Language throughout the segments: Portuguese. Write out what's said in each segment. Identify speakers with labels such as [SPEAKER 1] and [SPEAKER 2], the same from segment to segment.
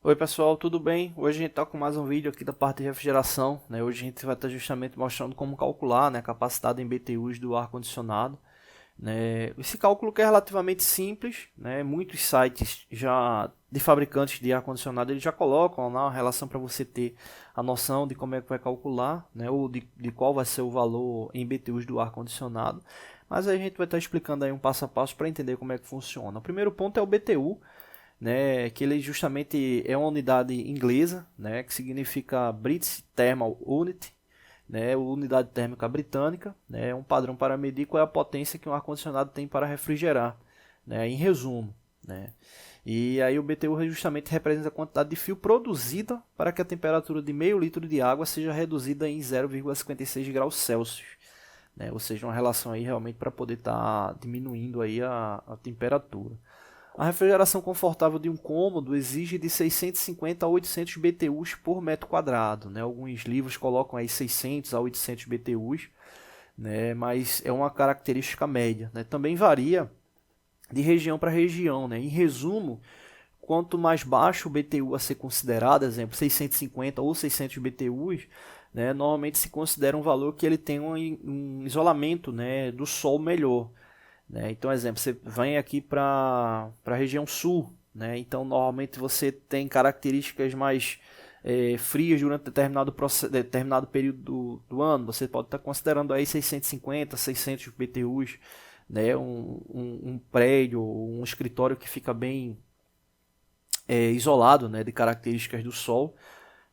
[SPEAKER 1] Oi pessoal, tudo bem? Hoje a gente está com mais um vídeo aqui da parte de refrigeração, né? Hoje a gente vai estar justamente mostrando como calcular, né, a capacidade em BTUs do ar-condicionado, né? Esse cálculo que é relativamente simples, né? Muitos sites já de fabricantes de ar-condicionado eles já colocam lá uma relação para você ter a noção de como é que vai calcular, né? Ou de qual vai ser o valor em BTUs do ar-condicionado. Mas aí a gente vai estar explicando aí um passo a passo para entender como é que funciona. O primeiro ponto é o BTU, né, que ele justamente é uma unidade inglesa, né, que significa British Thermal Unit, né, unidade térmica britânica, né, é um padrão para medir qual é a potência que um ar-condicionado tem para refrigerar, né, em resumo. Né. E aí o BTU justamente representa a quantidade de fio produzida para que a temperatura de meio litro de água seja reduzida em 0,56 graus Celsius. Né, ou seja, uma relação aí realmente para poder estar diminuindo aí a temperatura. A refrigeração confortável de um cômodo exige de 650 a 800 BTUs por metro quadrado. Né? Alguns livros colocam aí 600 a 800 BTUs, né? Mas é uma característica média. Né? Também varia de região para região. Né? Em resumo, quanto mais baixo o BTU a ser considerado, exemplo, 650 ou 600 BTUs, né? Normalmente se considera um valor que ele tem um isolamento, né, do sol melhor. Né? Então, exemplo, você vem aqui para a região sul, né? Então normalmente você tem características mais frias durante determinado período do ano. Você pode estar considerando aí 650, 600 BTUs, né? Um prédio, um escritório que fica bem isolado, né, de características do sol.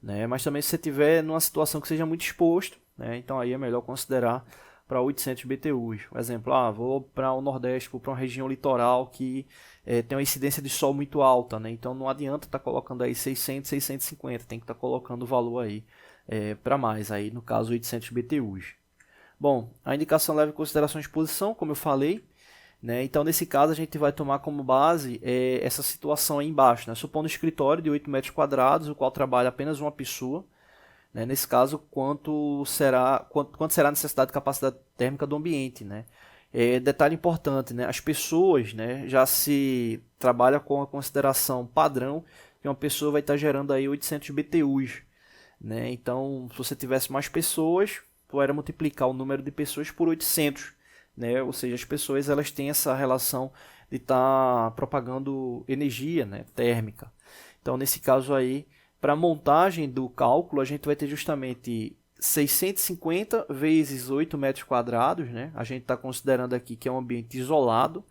[SPEAKER 1] Né? Mas também se você estiver numa situação que seja muito exposto, né? Então aí é melhor considerar para 800 BTUs. Por exemplo, vou para o Nordeste, vou para uma região litoral que tem uma incidência de sol muito alta, né? Então não adianta estar colocando aí 600, 650, tem que estar colocando o valor aí para mais, aí no caso 800 BTUs. Bom, a indicação leva em consideração a exposição, como eu falei, né? Então nesse caso a gente vai tomar como base essa situação aí embaixo, né? Supondo um escritório de 8 metros quadrados, o qual trabalha apenas uma pessoa. Né? Nesse caso, quanto será a necessidade de capacidade térmica do ambiente. Né? Detalhe importante, né? As pessoas, né, já se trabalha com a consideração padrão que uma pessoa vai estar gerando aí 800 BTUs. Né? Então, se você tivesse mais pessoas, era multiplicar o número de pessoas por 800. Né? Ou seja, as pessoas elas têm essa relação de estar propagando energia, né, térmica. Então, nesse caso aí, para a montagem do cálculo, a gente vai ter justamente 650 vezes 8 metros quadrados. Né? A gente está considerando aqui que é um ambiente isolado.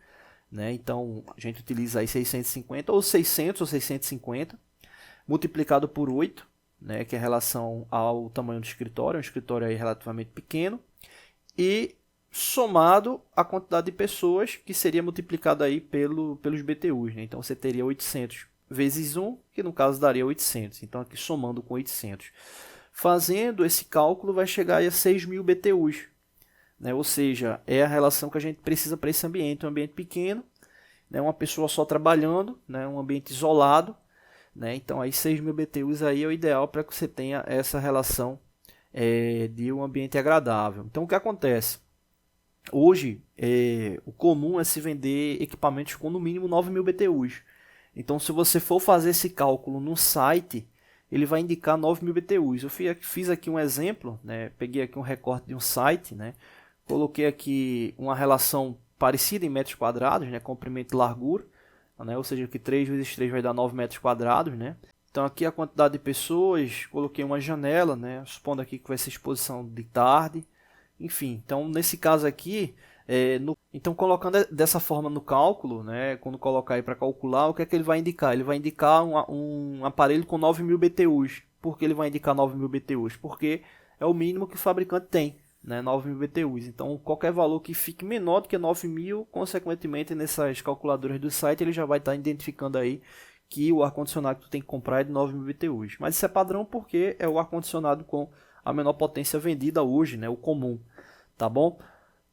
[SPEAKER 1] Né? Então, a gente utiliza aí 650 ou 600 ou 650 multiplicado por 8, né? Que é em relação ao tamanho do escritório. Um escritório aí relativamente pequeno. E somado a quantidade de pessoas, que seria multiplicado aí pelos BTUs. Né? Então, você teria 800 vezes 1, que no caso daria 800. Então, aqui somando com 800. Fazendo esse cálculo, vai chegar a 6.000 BTUs. Né? Ou seja, é a relação que a gente precisa para esse ambiente. Um ambiente pequeno, né? Uma pessoa só trabalhando, né? Um ambiente isolado. Né? Então, aí 6.000 BTUs aí é o ideal para que você tenha essa relação de um ambiente agradável. Então, o que acontece? Hoje, o comum é se vender equipamentos com no mínimo 9.000 BTUs. Então, se você for fazer esse cálculo no site, ele vai indicar 9.000 BTUs. Eu fiz aqui um exemplo, né? Peguei aqui um recorte de um site, né? Coloquei aqui uma relação parecida em metros quadrados, né? Comprimento e largura, né? Ou seja, que 3 vezes 3 vai dar 9 metros quadrados, né? Então, aqui a quantidade de pessoas, coloquei uma janela, né? Supondo aqui que vai ser exposição de tarde. Enfim, então nesse caso aqui, então colocando dessa forma no cálculo, né, quando colocar aí para calcular, o que é que ele vai indicar? Ele vai indicar um aparelho com 9.000 BTUs. Por que ele vai indicar 9.000 BTUs? Porque é o mínimo que o fabricante tem, né, 9.000 BTUs. Então qualquer valor que fique menor do que 9.000, consequentemente nessas calculadoras do site, ele já vai estar identificando aí que o ar-condicionado que tu tem que comprar é de 9.000 BTUs. Mas isso é padrão porque é o ar-condicionado com a menor potência vendida hoje, né, o comum. Tá bom?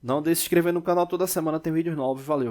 [SPEAKER 1] Não deixe de se inscrever no canal, toda semana tem vídeos novos. Valeu!